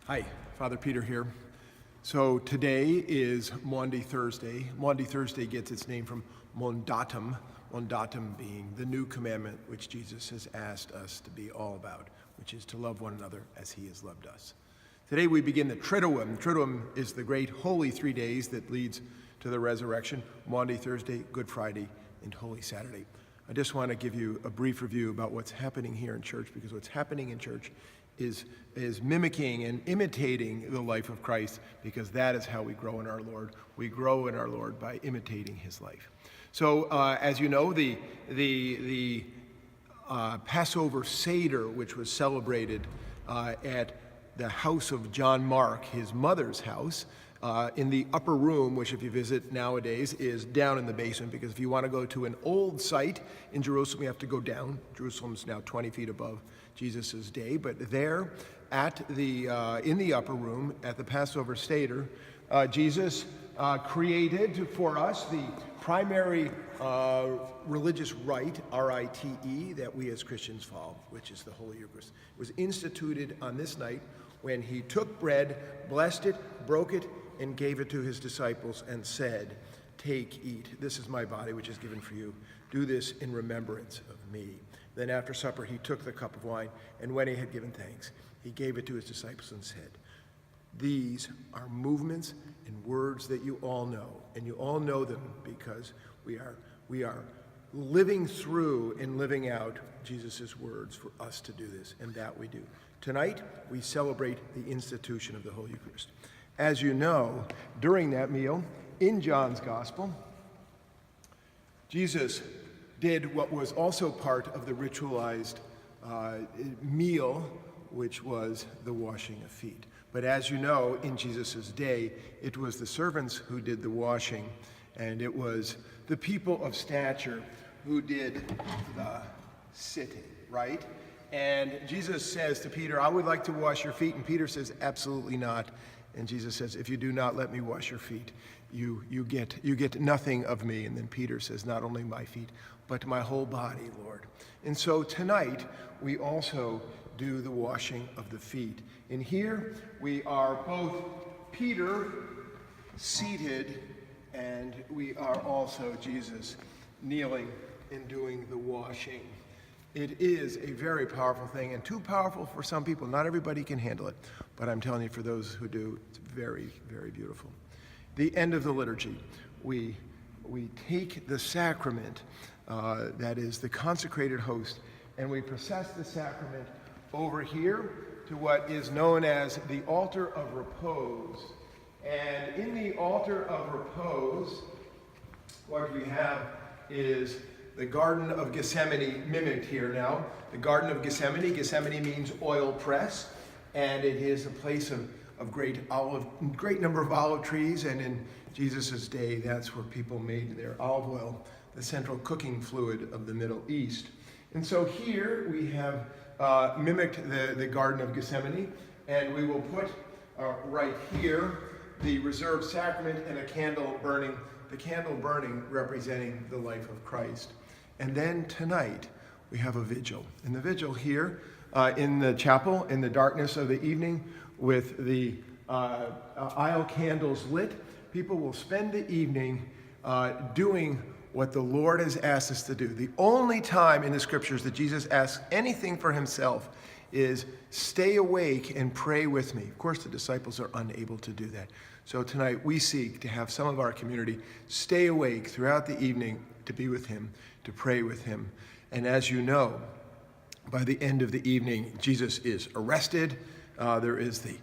Hi, Father Peter here. So today is Maundy Thursday. Maundy Thursday gets its name from Maundatum, Maundatum being the new commandment which Jesus has asked us to be all about, which is to love one another as he has loved us. Today we begin the Triduum. Triduum is the great holy 3 days that leads to the resurrection, Maundy Thursday, Good Friday, and Holy Saturday. I just want to give you a brief review about what's happening here in church, because what's happening in church is mimicking and imitating the life of Christ, because that is how we grow in our Lord. We grow in our Lord by imitating his life. So as you know, the Passover Seder, which was celebrated at the house of John Mark, his mother's house, in the upper room, which if you visit nowadays is down in the basement, because if you want to go to an old site in Jerusalem, you have to go down. Jerusalem's now 20 feet above Jesus' day, but there at in the upper room at the Passover Seder, Jesus created for us the primary religious rite, R-I-T-E, that we as Christians follow, which is the Holy Eucharist. It was instituted on this night when he took bread, blessed it, broke it, and gave it to his disciples and said, "Take, eat. This is my body, which is given for you. Do this in remembrance of me." Then after supper, he took the cup of wine, and when he had given thanks, he gave it to his disciples and said, "These are movements and words that you all know, and you all know them because we are living through and living out Jesus' words for us to do this, and that we do. Tonight, we celebrate the institution of the Holy Eucharist. As you know, during that meal, in John's Gospel, Jesus did what was also part of the ritualized meal, which was the washing of feet. But as you know, in Jesus' day, it was the servants who did the washing, and it was the people of stature who did the sitting, right? And Jesus says to Peter, "I would like to wash your feet." And Peter says, "Absolutely not." And Jesus says, "If you do not let me wash your feet, you get nothing of me." And then Peter says, "Not only my feet, but my whole body, Lord." And so tonight, we also do the washing of the feet. And here we are both Peter seated, and we are also Jesus kneeling and doing the washing. It is a very powerful thing, and too powerful for some people. Not everybody can handle it, but I'm telling you, for those who do, it's very, very beautiful. The end of the liturgy, we take the sacrament, that is the consecrated host, and we process the sacrament over here to what is known as the altar of repose. And in the altar of repose, what we have is the Garden of Gethsemane mimicked here now. The Garden of Gethsemane, Gethsemane means oil press, and it is a place of great number of olive trees, and in Jesus' day, that's where people made their olive oil, the central cooking fluid of the Middle East. And so here we have mimicked the Garden of Gethsemane, and we will put right here the reserved sacrament and a candle burning, the candle burning representing the life of Christ. And then tonight, we have a vigil. And the vigil here in the chapel, in the darkness of the evening, with the aisle candles lit, people will spend the evening doing what the Lord has asked us to do. The only time in the scriptures that Jesus asks anything for himself is stay awake and pray with me. Of course, the disciples are unable to do that. So tonight we seek to have some of our community stay awake throughout the evening to be with him, to pray with him. And as you know, by the end of the evening, Jesus is arrested. There is the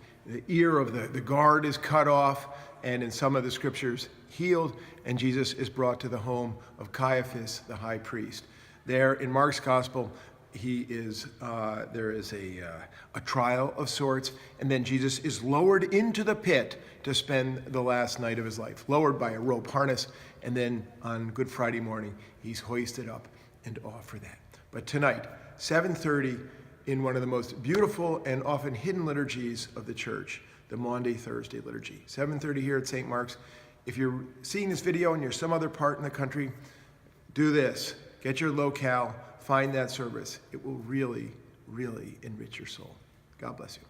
ear of the guard is cut off, and in some of the scriptures, healed, and Jesus is brought to the home of Caiaphas, the high priest. There in Mark's gospel, there is a trial of sorts, and then Jesus is lowered into the pit to spend the last night of his life, lowered by a rope harness, and then on Good Friday morning, he's hoisted up and off for that. But tonight, 7:30, in one of the most beautiful and often hidden liturgies of the church, the Maundy Thursday liturgy. 7:30 here at St. Mark's. If you're seeing this video and you're some other part in the country, do this. Get your locale, find that service. It will really, really enrich your soul. God bless you.